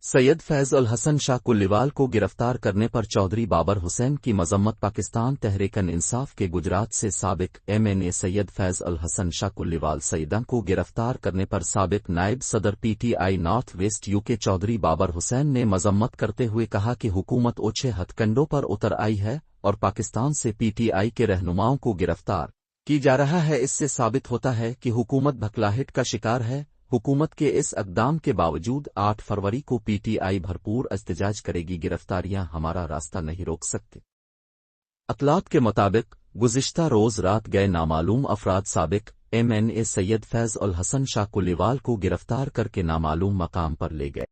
سید فیض الحسن شاہ کلیوال کو گرفتار کرنے پر چودھری بابر حسین کی مذمت پاکستان تحریک انصاف کے گجرات سے سابق ایم این اے سید فیض الحسن شاہ کلیوال سیدہ کو گرفتار کرنے پر سابق نائب صدر P T I north west you کے چودھری بابر حسین نے مذمت کرتے ہوئے کہا کہ حکومت اوچھے ہتھ کنڈوں پر اتر آئی ہے اور پاکستان سے پی ٹی آئی کے رہنماؤں کو گرفتار کی جا رہا ہے۔ اس سے ثابت ہوتا ہے کہ حکومت بھکلاہٹ کا شکار ہے۔ حکومت کے اس اقدام کے باوجود 8 فروری کو پی ٹی آئی بھرپور احتجاج کرے گی۔ گرفتاریاں ہمارا راستہ نہیں روک سکتے۔ اطلاعات کے مطابق گزشتہ روز رات گئے نامعلوم افراد سابق ایم این اے سید فیض الحسن شاہ کلیوال کو گرفتار کر کے نامعلوم مقام پر لے گئے۔